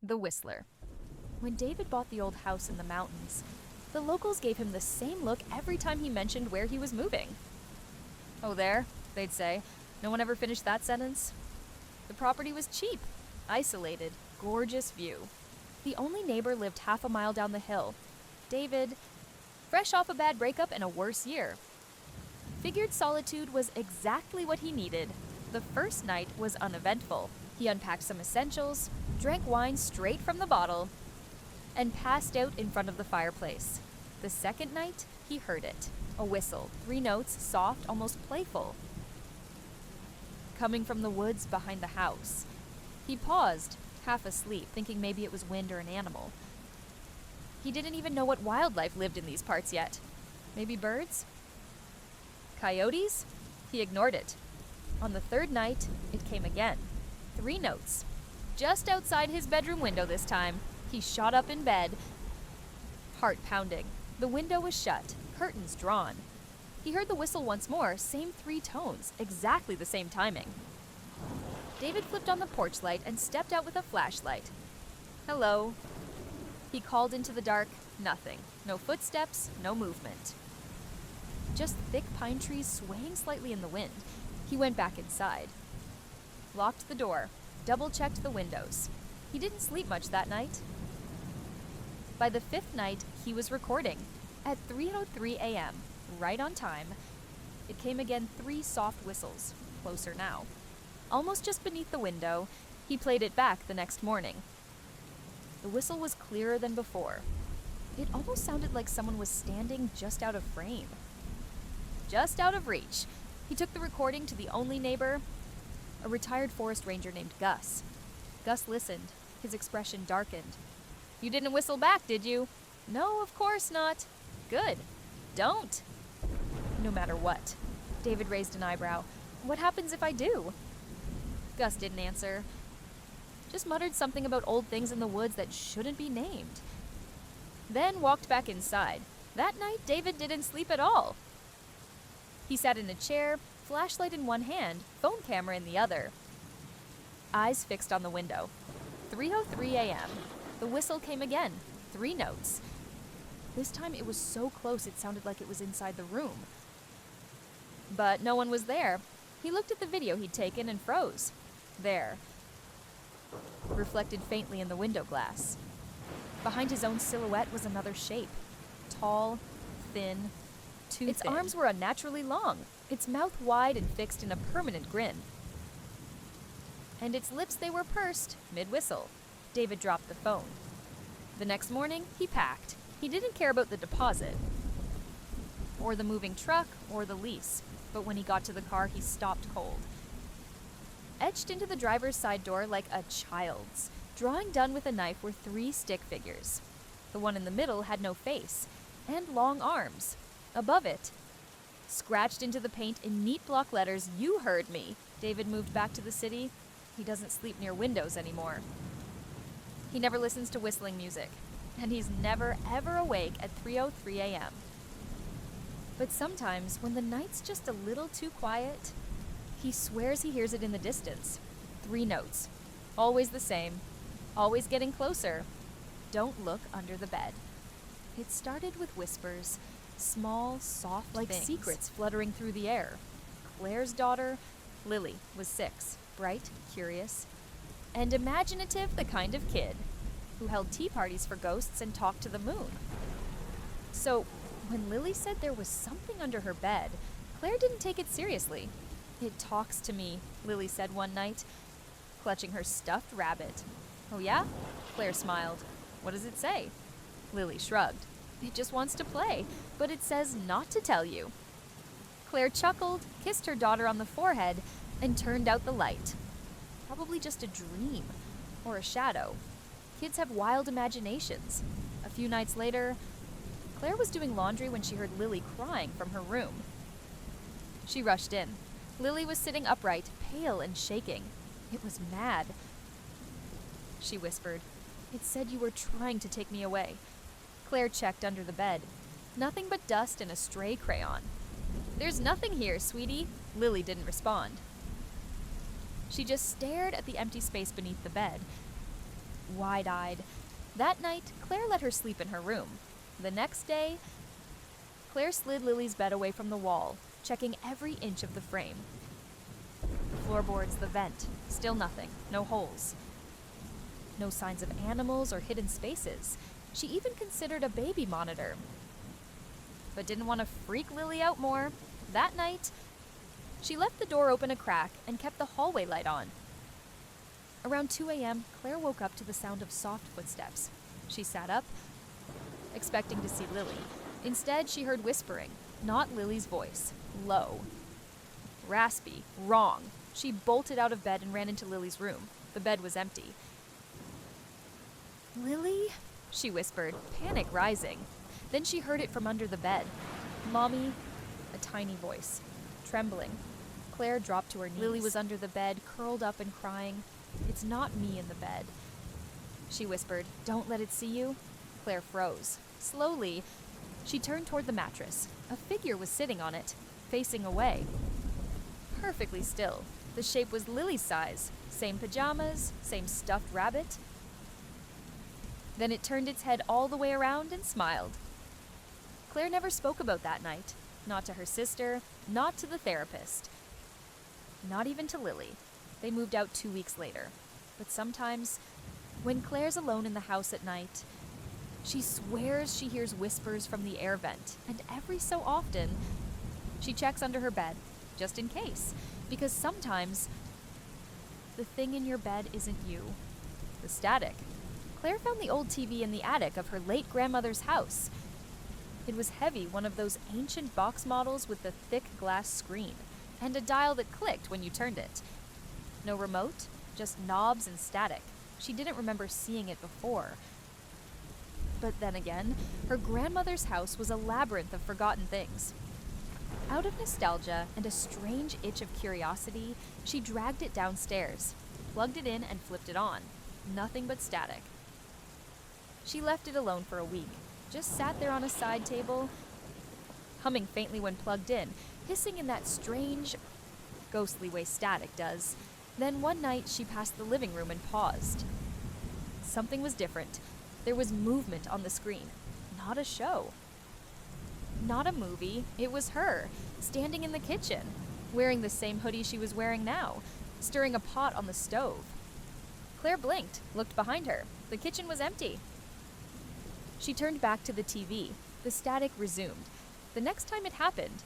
The Whistler. When David bought the old house in the mountains, the locals gave him the same look every time he mentioned where he was moving. "Oh, there," they'd say. "No one ever finished that sentence." The property was cheap, isolated, gorgeous view. The only neighbor lived half a mile down the hill. David, fresh off a bad breakup and a worse year, figured solitude was exactly what he needed. The first night was uneventful. He unpacked some essentials, drank wine straight from the bottle, and passed out in front of the fireplace. The second night, he heard it. A whistle, 3 notes, soft, almost playful, coming from the woods behind the house. He paused, half asleep, thinking maybe it was wind or an animal. He didn't even know what wildlife lived in these parts yet. Maybe birds? Coyotes? He ignored it. On the third night, it came again. 3 notes. Just outside his bedroom window this time. He shot up in bed, heart pounding. The window was shut, curtains drawn. He heard the whistle once more, same 3 tones, exactly the same timing. David flipped on the porch light and stepped out with a flashlight. "Hello." He called into the dark. Nothing. No footsteps, no movement. Just thick pine trees swaying slightly in the wind. He went back inside. Locked the door. Double-checked the windows. He didn't sleep much that night. By the 5th night, he was recording. At 3:03 a.m., right on time, it came again, 3 soft whistles, closer now. Almost just beneath the window, he played it back the next morning. The whistle was clearer than before. It almost sounded like someone was standing just out of frame. Just out of reach. He took the recording to the only neighbor, a retired forest ranger named Gus. Gus listened. His expression darkened. "You didn't whistle back, did you?" "No, of course not." "Good. Don't." "No matter what." David raised an eyebrow. "What happens if I do?" Gus didn't answer. Just muttered something about old things in the woods that shouldn't be named. Then walked back inside. That night, David didn't sleep at all. He sat in a chair, flashlight in one hand, phone camera in the other. Eyes fixed on the window. 3:03 a.m. The whistle came again. 3 notes. This time it was so close it sounded like it was inside the room. But no one was there. He looked at the video he'd taken and froze. There. Reflected faintly in the window glass. Behind his own silhouette was another shape. Tall, thin, too Its thin. Arms were unnaturally long, its mouth wide and fixed in a permanent grin. And its lips, they were pursed, mid-whistle. David dropped the phone. The next morning, he packed. He didn't care about the deposit, or the moving truck, or the lease. But when he got to the car, he stopped cold. Etched into the driver's side door like a child's, drawing done with a knife, were 3 stick figures. The one in the middle had no face, and long arms. Above it, scratched into the paint in neat block letters, "You heard me." David moved back to the city. He doesn't sleep near windows anymore. He never listens to whistling music, and he's never, ever awake at 3:03 a.m. But sometimes, when the night's just a little too quiet, he swears he hears it in the distance. 3 notes. Always the same. Always getting closer. "Don't look under the bed." It started with whispers, small, soft like things. Secrets fluttering through the air. Claire's daughter, Lily, was 6, bright, curious, and imaginative, the kind of kid who held tea parties for ghosts and talked to the moon. So, when Lily said there was something under her bed, Claire didn't take it seriously. "It talks to me," Lily said one night, clutching her stuffed rabbit. "Oh yeah?" Claire smiled. "What does it say?" Lily shrugged. "It just wants to play, but it says not to tell you." Claire chuckled, kissed her daughter on the forehead, and turned out the light. Probably just a dream, or a shadow. Kids have wild imaginations. A few nights later, Claire was doing laundry when she heard Lily crying from her room. She rushed in. Lily was sitting upright, pale and shaking. "It was mad," she whispered. "It said you were trying to take me away." Claire checked under the bed. Nothing but dust and a stray crayon. "There's nothing here, sweetie." Lily didn't respond. She just stared at the empty space beneath the bed. wide-eyed. That night, Claire let her sleep in her room. The next day, Claire slid Lily's bed away from the wall, checking every inch of the frame. The floorboards, the vent, still nothing, no holes. No signs of animals or hidden spaces. She even considered a baby monitor, but didn't want to freak Lily out more. That night, she left the door open a crack and kept the hallway light on. Around 2 a.m., Claire woke up to the sound of soft footsteps. She sat up, expecting to see Lily. Instead, she heard whispering, not Lily's voice, low. Raspy, wrong. She bolted out of bed and ran into Lily's room. The bed was empty. "Lily?" she whispered, panic rising. Then she heard it from under the bed. "Mommy," a tiny voice, trembling. Claire dropped to her knees. Lily was under the bed, curled up and crying. "It's not me in the bed," she whispered. "Don't let it see you." Claire froze. Slowly, she turned toward the mattress. A figure was sitting on it, facing away. Perfectly still. The shape was Lily's size. Same pajamas, same stuffed rabbit. Then it turned its head all the way around and smiled. Claire never spoke about that night. Not to her sister, not to the therapist. Not even to Lily. They moved out 2 weeks later. But sometimes, when Claire's alone in the house at night, she swears she hears whispers from the air vent, and every so often, she checks under her bed, just in case, because sometimes the thing in your bed isn't you. The static. Claire found the old TV in the attic of her late grandmother's house. It was heavy, one of those ancient box models with the thick glass screen, and a dial that clicked when you turned it. No remote, just knobs and static. She didn't remember seeing it before. But then again, her grandmother's house was a labyrinth of forgotten things. Out of nostalgia and a strange itch of curiosity, she dragged it downstairs, plugged it in and flipped it on. Nothing but static. She left it alone for a week, just sat there on a side table, humming faintly when plugged in, hissing in that strange, ghostly way static does. Then one night she passed the living room and paused. Something was different. There was movement on the screen, not a show. Not a movie, it was her, standing in the kitchen, wearing the same hoodie she was wearing now, stirring a pot on the stove. Claire blinked, looked behind her. The kitchen was empty. She turned back to the TV. The static resumed. The next time it happened,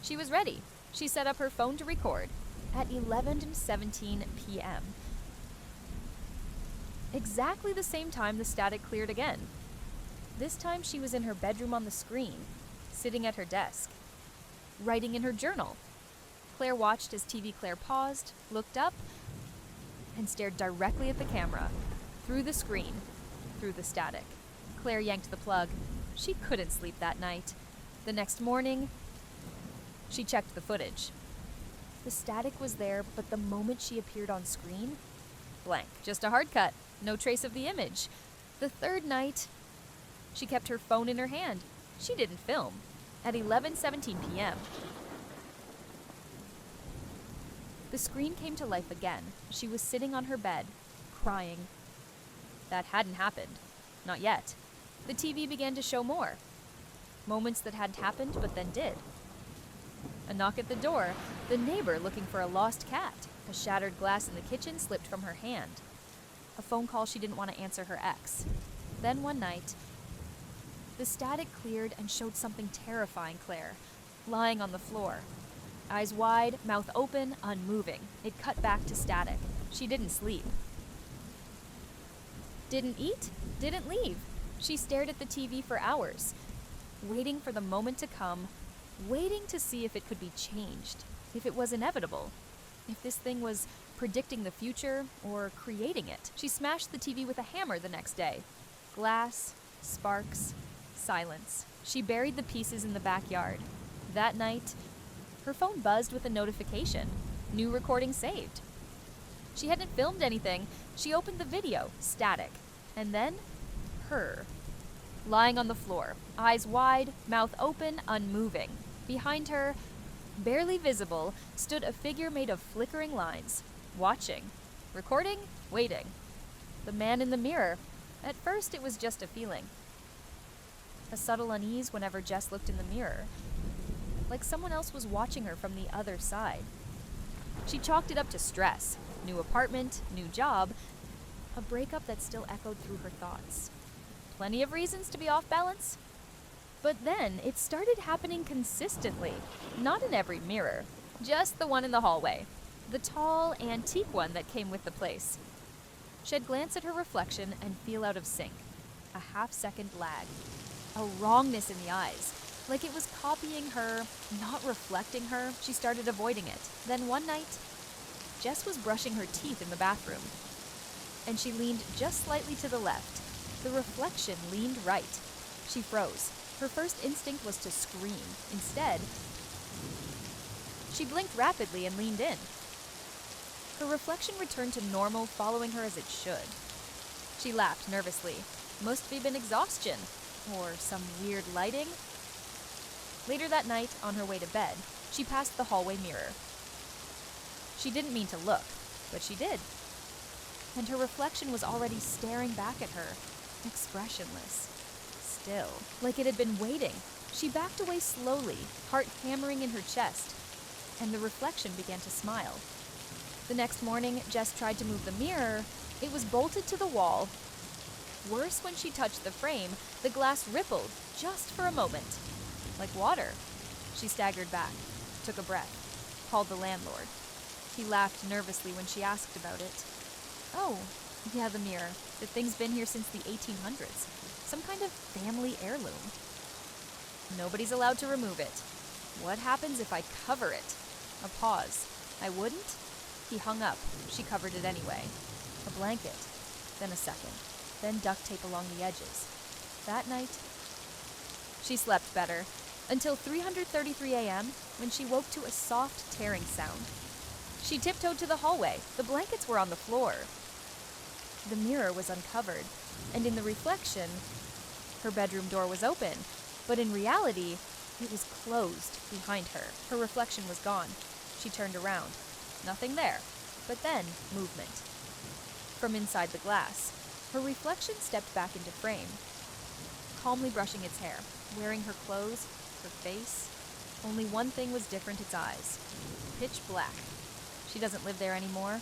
she was ready. She set up her phone to record at 11:17 p.m. Exactly the same time the static cleared again. This time she was in her bedroom on the screen, sitting at her desk, writing in her journal. Claire watched as TV Claire paused, looked up, and stared directly at the camera, through the screen, through the static. Claire yanked the plug. She couldn't sleep that night. The next morning, she checked the footage. The static was there, but the moment she appeared on screen, blank. Just a hard cut. No trace of the image. The third night, she kept her phone in her hand. She didn't film. At 11:17 p.m., the screen came to life again. She was sitting on her bed, crying. That hadn't happened. Not yet. The TV began to show more. Moments that hadn't happened, but then did. A knock at the door. The neighbor looking for a lost cat. A shattered glass in the kitchen slipped from her hand. A phone call she didn't want to answer her ex. Then one night, the static cleared and showed something terrifying Claire, lying on the floor. Eyes wide, mouth open, unmoving. It cut back to static. She didn't sleep. Didn't eat, didn't leave. She stared at the TV for hours, waiting for the moment to come, waiting to see if it could be changed, if it was inevitable, if this thing was predicting the future or creating it. She smashed the TV with a hammer the next day. Glass, sparks, silence. She buried the pieces in the backyard. That night, her phone buzzed with a notification. New recording saved. She hadn't filmed anything. She opened the video, static. And then, her. Lying on the floor, eyes wide, mouth open, unmoving. Behind her, barely visible, stood a figure made of flickering lines. Watching. Recording, waiting. The man in the mirror. At first, it was just a feeling. A subtle unease whenever Jess looked in the mirror, like someone else was watching her from the other side. She chalked it up to stress, new apartment, new job, a breakup that still echoed through her thoughts. Plenty of reasons to be off balance. But then, it started happening consistently, not in every mirror, just the one in the hallway, the tall, antique one that came with the place. She'd glance at her reflection and feel out of sync, a half-second lag, a wrongness in the eyes, like it was copying her, not reflecting her. She started avoiding it. Then one night, Jess was brushing her teeth in the bathroom, and she leaned just slightly to the left. The reflection leaned right. She froze. Her first instinct was to scream. Instead, she blinked rapidly and leaned in. Her reflection returned to normal, following her as it should. She laughed nervously. Must have been exhaustion, or some weird lighting. Later that night, on her way to bed, she passed the hallway mirror. She didn't mean to look, but she did. And her reflection was already staring back at her, expressionless. Still, like it had been waiting. She backed away slowly, heart hammering in her chest, and the reflection began to smile. The next morning, Jess tried to move the mirror. It was bolted to the wall. Worse, when she touched the frame, the glass rippled, just for a moment. Like water. She staggered back, took a breath, called the landlord. He laughed nervously when she asked about it. Oh, yeah, the mirror. The thing's been here since the 1800s. Some kind of family heirloom. Nobody's allowed to remove it. What happens if I cover it? A pause. I wouldn't? He hung up. She covered it anyway. A blanket. Then a second. Then duct tape along the edges. That night, she slept better. Until 3:33 a.m., when she woke to a soft tearing sound. She tiptoed to the hallway. The blankets were on the floor. The mirror was uncovered, and in the reflection, her bedroom door was open, but in reality, it was closed behind her. Her reflection was gone. She turned around. Nothing there, but then movement. From inside the glass, her reflection stepped back into frame, calmly brushing its hair, wearing her clothes, her face. Only one thing was different, its eyes. Pitch black. She doesn't live there anymore,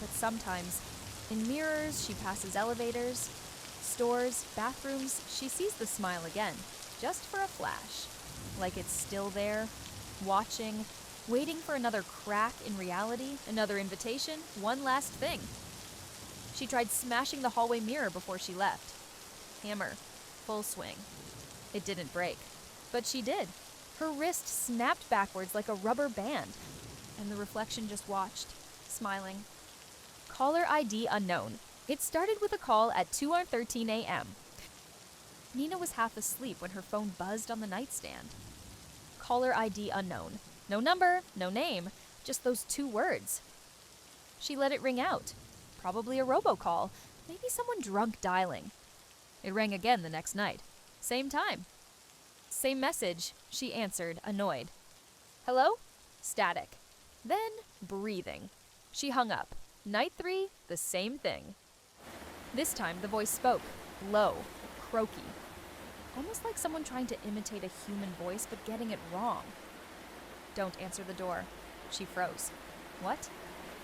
but sometimes, in mirrors, she passes elevators, stores, bathrooms, she sees the smile again, just for a flash. Like it's still there, watching, waiting for another crack in reality, another invitation, one last thing. She tried smashing the hallway mirror before she left. Hammer, full swing. It didn't break, but she did. Her wrist snapped backwards like a rubber band, and the reflection just watched, smiling. Caller ID unknown. It started with a call at 2:13 a.m. Nina was half asleep when her phone buzzed on the nightstand. Caller ID unknown. No number, no name, just those 2 words. She let it ring out. Probably a robocall, maybe someone drunk dialing. It rang again the next night. Same time. Same message. She answered, annoyed. Hello? Static. Then, breathing. She hung up. Night 3, the same thing. This time, the voice spoke, low, croaky. Almost like someone trying to imitate a human voice, but getting it wrong. Don't answer the door. She froze. What?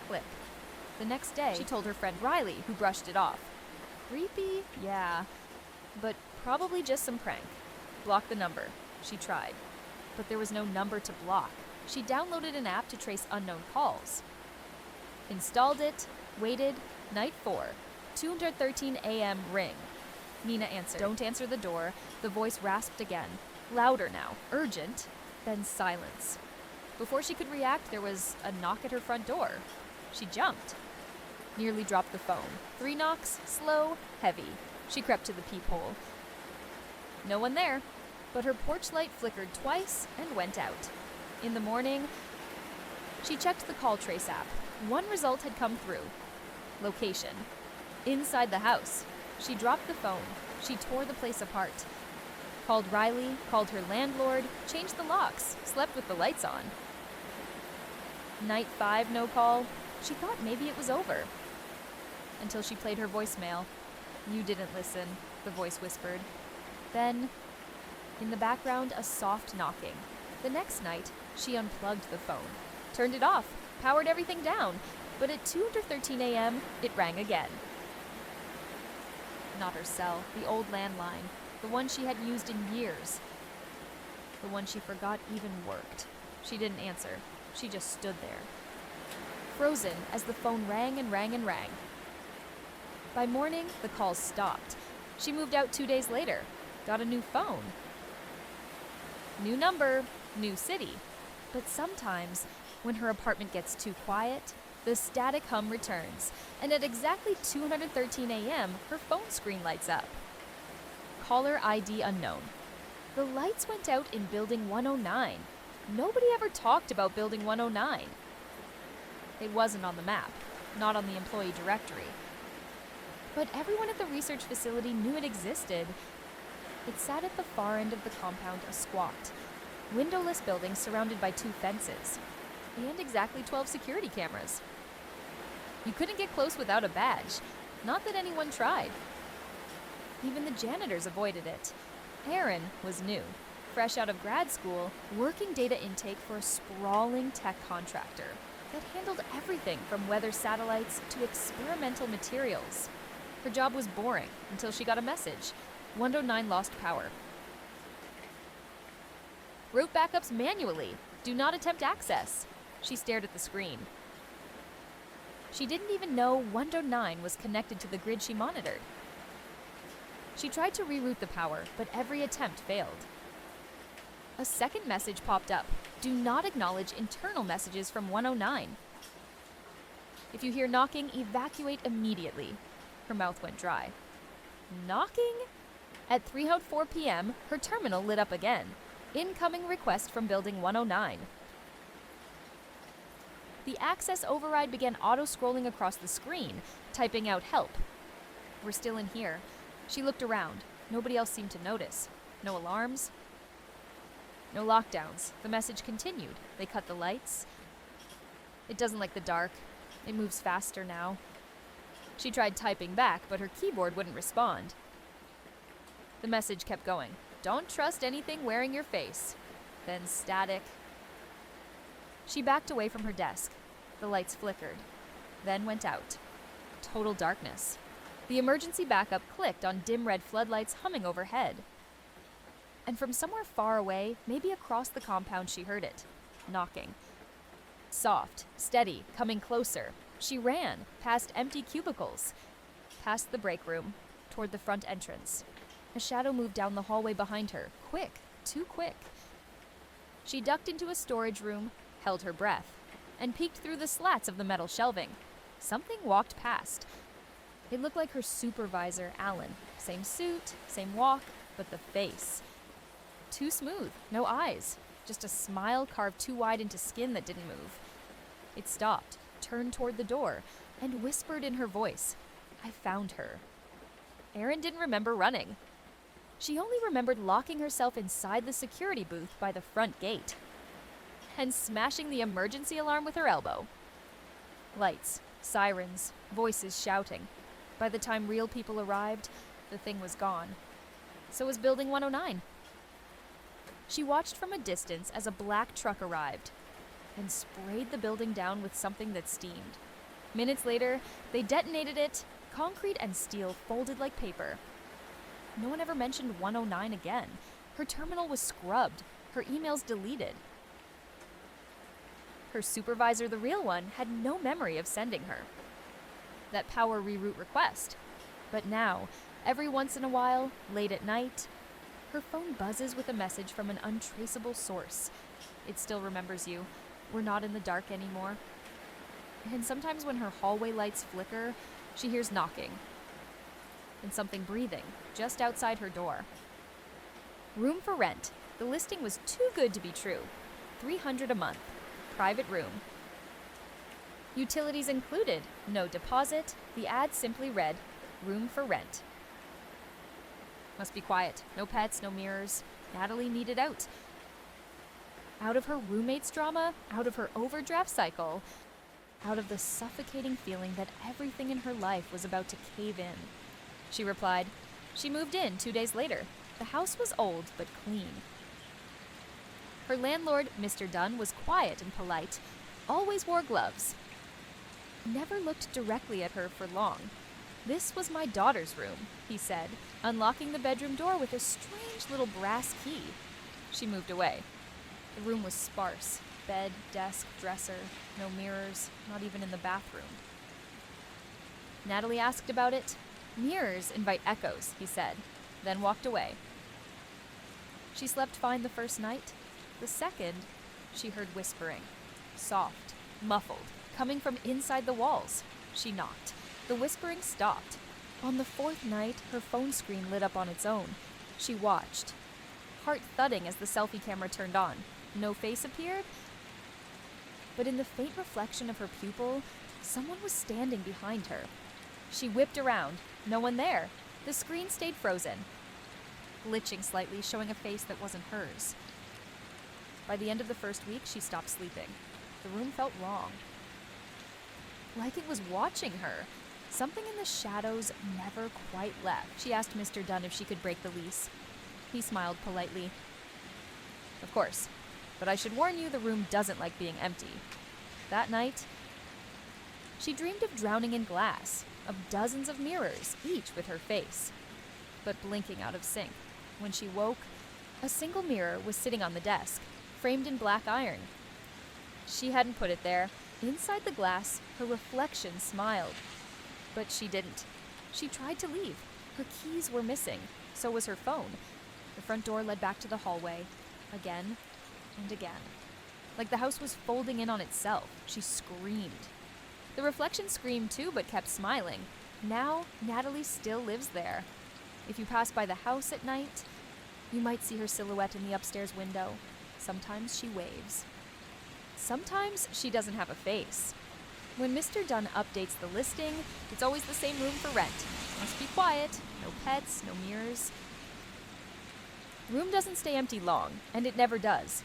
Click. The next day, she told her friend Riley, who brushed it off. Creepy? Yeah. But probably just some prank. Block the number. She tried. But there was no number to block. She downloaded an app to trace unknown calls. Installed it, waited, night 4, 2:13 a.m. ring. Nina answered. Don't answer the door. The voice rasped again. Louder now, urgent, then silence. Before she could react, there was a knock at her front door. She jumped. Nearly dropped the phone. 3 knocks, slow, heavy. She crept to the peephole. No one there, but her porch light flickered twice and went out. In the morning, she checked the call trace app. One result had come through. Location. Inside the house. She dropped the phone. She tore the place apart. Called Riley, called her landlord, changed the locks, slept with the lights on. Night 5, no call. She thought maybe it was over. until she played her voicemail. "You didn't listen," the voice whispered. Then, in the background, a soft knocking. The next night, she unplugged the phone, turned it off, powered everything down, but at 2:13 a.m., it rang again. Not her cell, the old landline, the one she had used in years. The one she forgot even worked. She didn't answer. She just stood there, frozen as the phone rang and rang and rang. By morning, the calls stopped. She moved out 2 days later, got a new phone. New number, new city. But sometimes, when her apartment gets too quiet, the static hum returns, and at exactly 2:13 a.m., her phone screen lights up. Caller ID unknown. The lights went out in Building 109. Nobody ever talked about Building 109. It wasn't on the map, not on the employee directory. But everyone at the research facility knew it existed. It sat at the far end of the compound, a squat, windowless building surrounded by 2 fences, and exactly 12 security cameras. You couldn't get close without a badge, not that anyone tried. Even the janitors avoided it. Aaron was new, fresh out of grad school, working data intake for a sprawling tech contractor that handled everything from weather satellites to experimental materials. Her job was boring until she got a message. 109 lost power. Route backups manually. Do not attempt access. She stared at the screen. She didn't even know 109 was connected to the grid she monitored. She tried to reroute the power, but every attempt failed. A second message popped up. Do not acknowledge internal messages from 109. If you hear knocking, evacuate immediately. Her mouth went dry. Knocking? At 3:04 p.m., her terminal lit up again. Incoming request from Building 109. The access override began auto-scrolling across the screen, typing out help. We're still in here. She looked around. Nobody else seemed to notice. No alarms. No lockdowns. The message continued. They cut the lights. It doesn't like the dark. It moves faster now. She tried typing back, but her keyboard wouldn't respond. The message kept going. Don't trust anything wearing your face. Then static. She backed away from her desk. The lights flickered, then went out. Total darkness. The emergency backup clicked on dim red floodlights humming overhead. And from somewhere far away, maybe across the compound, she heard it. Knocking. Soft, steady, coming closer. She ran, past empty cubicles, past the break room, toward the front entrance. A shadow moved down the hallway behind her, quick, too quick. She ducked into a storage room, held her breath, and peeked through the slats of the metal shelving. Something walked past. It looked like her supervisor, Alan. Same suit, same walk, but the face. Too smooth, no eyes, just a smile carved too wide into skin that didn't move. It stopped, turned toward the door, and whispered in her voice, I found her. Erin didn't remember running. She only remembered locking herself inside the security booth by the front gate and smashing the emergency alarm with her elbow. Lights, sirens, voices shouting. By the time real people arrived, the thing was gone. So was Building 109. She watched from a distance as a black truck arrived and sprayed the building down with something that steamed. Minutes later, they detonated it, concrete and steel folded like paper. No one ever mentioned 109 again. Her terminal was scrubbed, her emails deleted. Her supervisor, the real one, had no memory of sending her that power reroute request. But now, every once in a while, late at night, her phone buzzes with a message from an untraceable source. It still remembers you. We're not in the dark anymore. And sometimes when her hallway lights flicker, she hears knocking and something breathing just outside her door. Room for rent. The listing was too good to be true. $300 a month. Private room. Utilities included. No deposit. The ad simply read, room for rent. Must be quiet. No pets, no mirrors. Natalie needed out. Out of her roommate's drama, out of her overdraft cycle, out of the suffocating feeling that everything in her life was about to cave in. She replied, "She moved in 2 days later. The house was old but clean." Her landlord, Mr. Dunn, was quiet and polite, always wore gloves. Never looked directly at her for long. "This was my daughter's room," he said, unlocking the bedroom door with a strange little brass key. She moved away. The room was sparse. Bed, desk, dresser, no mirrors, not even in the bathroom. Natalie asked about it. "Mirrors invite echoes," he said, then walked away. She slept fine the first night. The second, she heard whispering, soft, muffled, coming from inside the walls. She knocked. The whispering stopped. On the fourth night, her phone screen lit up on its own. She watched, heart thudding as the selfie camera turned on. No face appeared, but in the faint reflection of her pupil, someone was standing behind her. She whipped around. No one there. The screen stayed frozen, glitching slightly, showing a face that wasn't hers. By the end of the first week, she stopped sleeping. The room felt wrong. Like it was watching her. Something in the shadows never quite left. She asked Mr. Dunn if she could break the lease. He smiled politely. "Of course, but I should warn you the room doesn't like being empty." That night, she dreamed of drowning in glass, of dozens of mirrors, each with her face, but blinking out of sync. When she woke, a single mirror was sitting on the desk, framed in black iron. She hadn't put it there. Inside the glass, her reflection smiled. But she didn't. She tried to leave. Her keys were missing. So was her phone. The front door led back to the hallway. Again and again. Like the house was folding in on itself. She screamed. The reflection screamed too, but kept smiling. Now, Natalie still lives there. If you pass by the house at night, you might see her silhouette in the upstairs window. Sometimes she waves. Sometimes she doesn't have a face. When Mr. Dunn updates the listing, it's always the same room for rent. Must be quiet, no pets, no mirrors. Room doesn't stay empty long, and it never does.